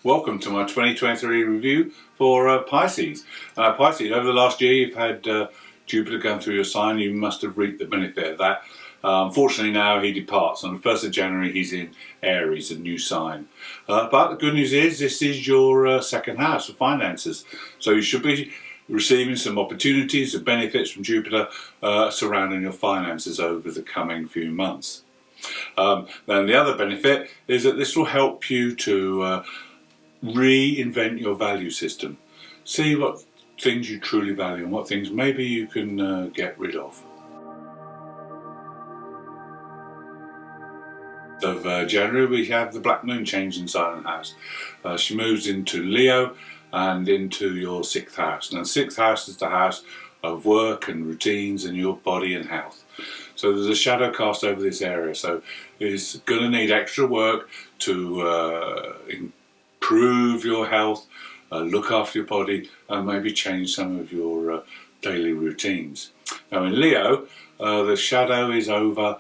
Welcome to my 2023 review for Pisces. Pisces, over the last year you've had Jupiter going through your sign. You must have reaped the benefit of that. Unfortunately now he departs. On the 1st of January he's in Aries, a new sign. But the good news is this is your second house of finances. So you should be receiving some opportunities and benefits from Jupiter surrounding your finances over the coming few months. Then the other benefit is that this will help you to reinvent your value system. See what things you truly value and what things maybe you can get rid of. Of January we have the Black Moon changing sign and house. She moves into Leo and into your 6th house. Now the 6th house is the house of work and routines and your body and health. So there's a shadow cast over this area, so it's going to need extra work to improve your health, look after your body, and maybe change some of your daily routines. Now in Leo, the shadow is over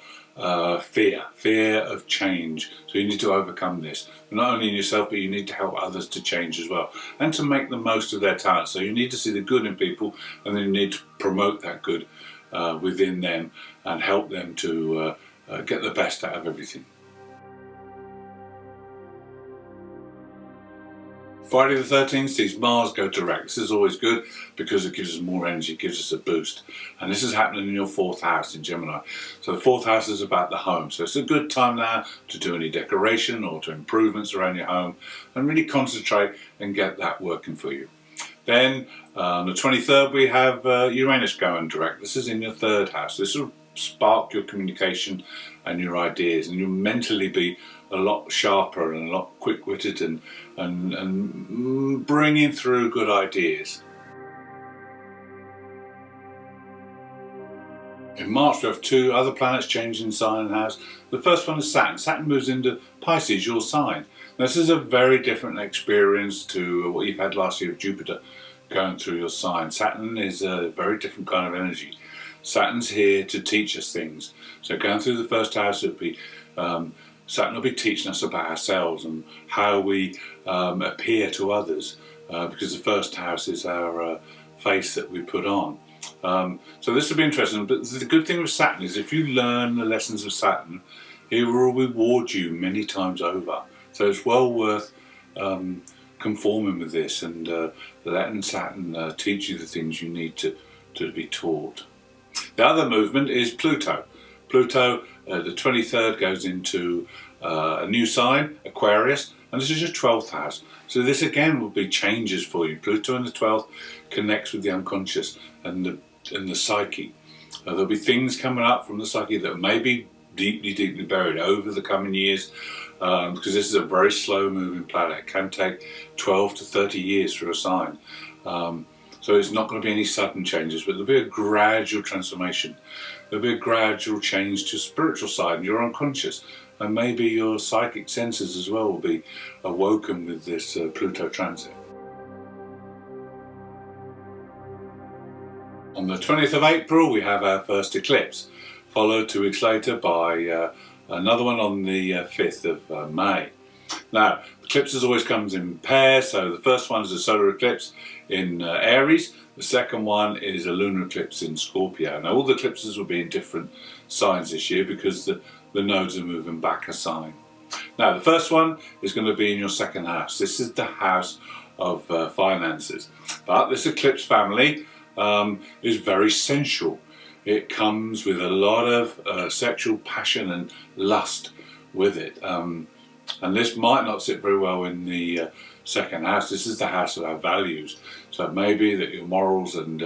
fear of change. So you need to overcome this, not only in yourself, but you need to help others to change as well, and to make the most of their talents. So you need to see the good in people, and then you need to promote that good within them and help them to get the best out of everything. Friday the 13th sees Mars go direct. This is always good because it gives us more energy, gives us a boost. And this is happening in your 4th house in Gemini. So the 4th house is about the home. So it's a good time now to do any decoration or to improvements around your home and really concentrate and get that working for you. Then on the 23rd we have Uranus going direct. This is in your 3rd house. This will spark your communication and your ideas, and you'll mentally be a lot sharper and a lot quick-witted and bringing through good ideas. In March we have 2 other planets changing sign and house. The first one is Saturn. Saturn moves into Pisces, your sign. Now, this is a very different experience to what you've had last year with Jupiter going through your sign. Saturn is a very different kind of energy. Saturn's here to teach us things. So going through the 1st house, it'll be Saturn will be teaching us about ourselves and how we appear to others, because the 1st house is our face that we put on. So this will be interesting, but the good thing with Saturn is if you learn the lessons of Saturn, he will reward you many times over. So it's well worth conforming with this and letting Saturn teach you the things you need to be taught. The other movement is Pluto. Pluto, the 23rd, goes into a new sign, Aquarius, and this is your 12th house. So this again will be changes for you. Pluto in the 12th connects with the unconscious and the psyche. There'll be things coming up from the psyche that may be deeply buried over the coming years, because this is a very slow moving planet. It can take 12 to 30 years for a sign. So it's not going to be any sudden changes, but there'll be a gradual transformation. There'll be a gradual change to spiritual side and your unconscious, and maybe your psychic senses as well will be awoken with this Pluto transit. On the 20th of April we have our first eclipse, followed 2 weeks later by another one on the 5th of May. Now, eclipses always comes in pairs, so the first one is a solar eclipse in Aries, the second one is a lunar eclipse in Scorpio. Now all the eclipses will be in different signs this year because the nodes are moving back a sign. Now the first one is going to be in your 2nd house. This is the house of finances. But this eclipse family is very sensual. It comes with a lot of sexual passion and lust with it. And this might not sit very well in the 2nd house. This is the house of our values. So it may be that your morals and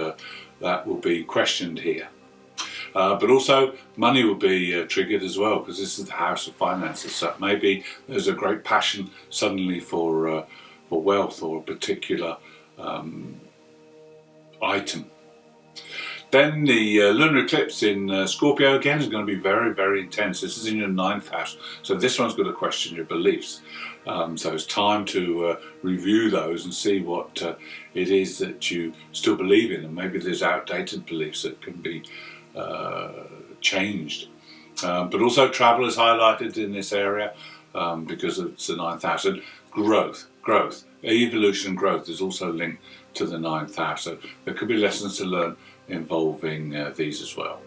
that will be questioned here. But also money will be triggered as well, because this is the house of finances. So maybe there's a great passion suddenly for wealth or a particular item. Then the lunar eclipse in Scorpio again is going to be very intense. This is in your 9th house, so this one's going to question your beliefs. So it's time to review those and see what it is that you still believe in, and maybe there's outdated beliefs that can be changed. But also travel is highlighted in this area because it's the 9th house, and growth growth. Evolution and growth is also linked to the 9th house, so there could be lessons to learn involving these as well.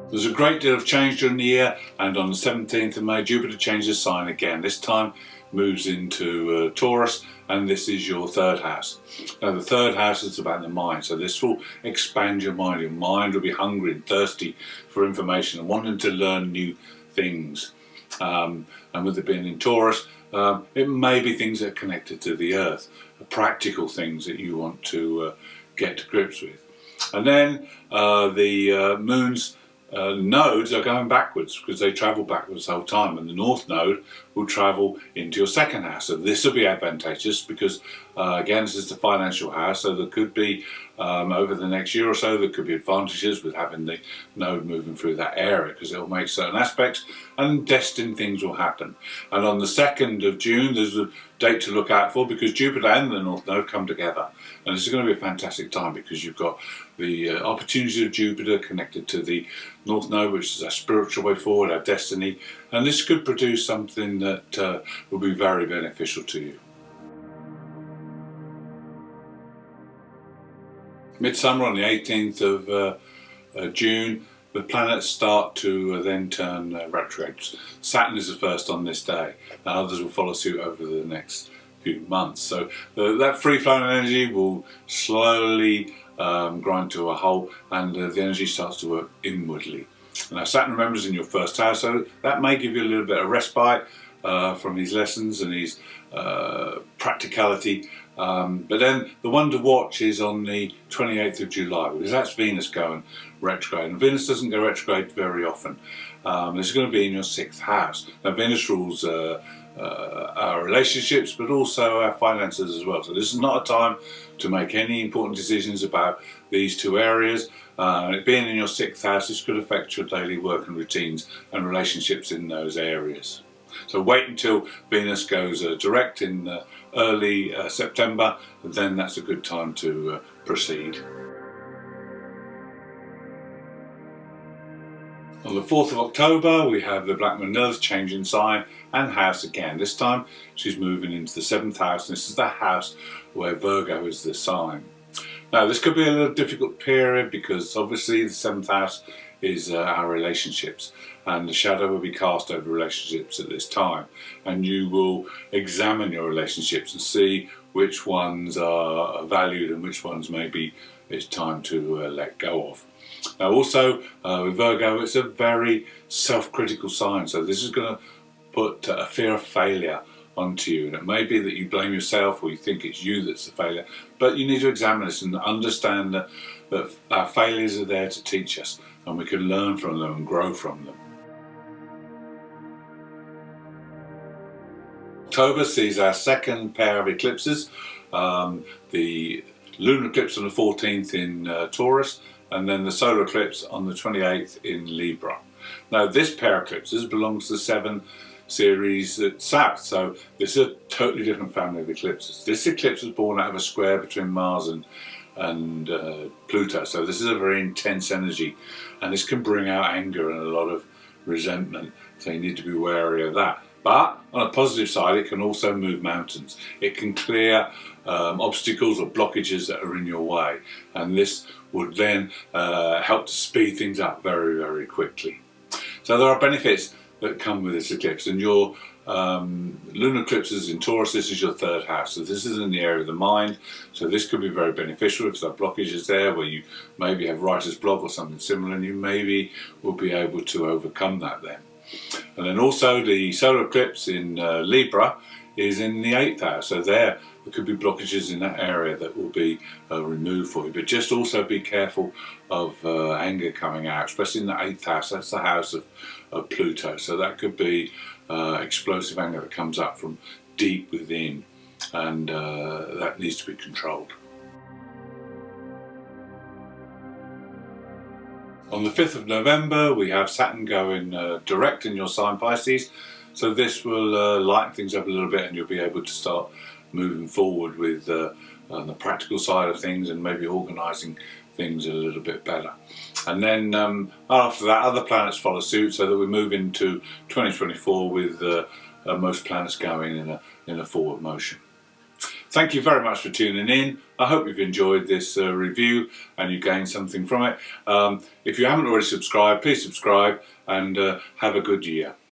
There's a great deal of change during the year, and on the 17th of May Jupiter changes sign again. This time moves into Taurus, and this is your 3rd house. Now the 3rd house is about the mind, so this will expand your mind. Your mind will be hungry and thirsty for information and wanting to learn new things. And with it being in Taurus, it may be things that are connected to the earth, practical things that you want to get to grips with. And then the moon's nodes are going backwards because they travel backwards the whole time, and the north node will travel into your 2nd house. So this will be advantageous because again, this is the financial house, so there could be over the next year or so there could be advantages with having the node moving through that area, because it will make certain aspects and destined things will happen. And on the 2nd of June there's a date to look out for, because Jupiter and the north node come together, and this is going to be a fantastic time because you've got the opportunity of Jupiter connected to the north node, which is our spiritual way forward, our destiny, and this could produce something that will be very beneficial to you. Midsummer on the 18th of June, the planets start to then turn retrograde. Saturn is the first on this day, and others will follow suit over the next few months. So that free-flowing energy will slowly grind to a halt, and the energy starts to work inwardly. Now Saturn, remember, is in your 1st house, so that may give you a little bit of respite from these lessons and these practicality. But then the one to watch is on the 28th of July, because that's Venus going retrograde, and Venus doesn't go retrograde very often. This is going to be in your 6th house. Now Venus rules our relationships, but also our finances as well. So this is not a time to make any important decisions about these two areas. It being in your 6th house, this could affect your daily work and routines and relationships in those areas. So wait until Venus goes direct in early September, then that's a good time to proceed. On the 4th of October we have the Black Moon Earth changing sign and house again. This time she's moving into the 7th house, and this is the house where Virgo is the sign. Now this could be a little difficult period because obviously the 7th house is our relationships, and the shadow will be cast over relationships at this time, and you will examine your relationships and see which ones are valued and which ones maybe it's time to let go of. Now also with Virgo, it's a very self-critical sign, so this is going to put a fear of failure onto you, and it may be that you blame yourself or you think it's you that's the failure, but you need to examine this and understand that our failures are there to teach us, and we can learn from them and grow from them. October sees our 2nd pair of eclipses, the lunar eclipse on the 14th in Taurus, and then the solar eclipse on the 28th in Libra. Now this pair of eclipses belongs to the 7 series at South, so this is a totally different family of eclipses. This eclipse was born out of a square between Mars and Pluto, so this is a very intense energy, and this can bring out anger and a lot of resentment, so you need to be wary of that. But on a positive side, it can also move mountains. It can clear obstacles or blockages that are in your way, and this would then help to speed things up very, very quickly. So there are benefits that come with this eclipse, and your lunar eclipses in Taurus, this is your 3rd house, so this is in the area of the mind, so this could be very beneficial if there are blockages there where you maybe have writer's block or something similar, and you maybe will be able to overcome that then. And then also the solar eclipse in Libra is in the 8th house, so there could be blockages in that area that will be removed for you, but just also be careful of anger coming out, especially in the 8th house. That's the house of Pluto, so that could be explosive anger that comes up from deep within, and that needs to be controlled. On the 5th of November we have Saturn going direct in your sign Pisces, so this will lighten things up a little bit, and you'll be able to start moving forward with the practical side of things and maybe organising things a little bit better. And then after that, other planets follow suit, so that we move into 2024 with most planets going in a forward motion. Thank you very much for tuning in. I hope you've enjoyed this review and you gained something from it. If you haven't already subscribed, please subscribe, and have a good year.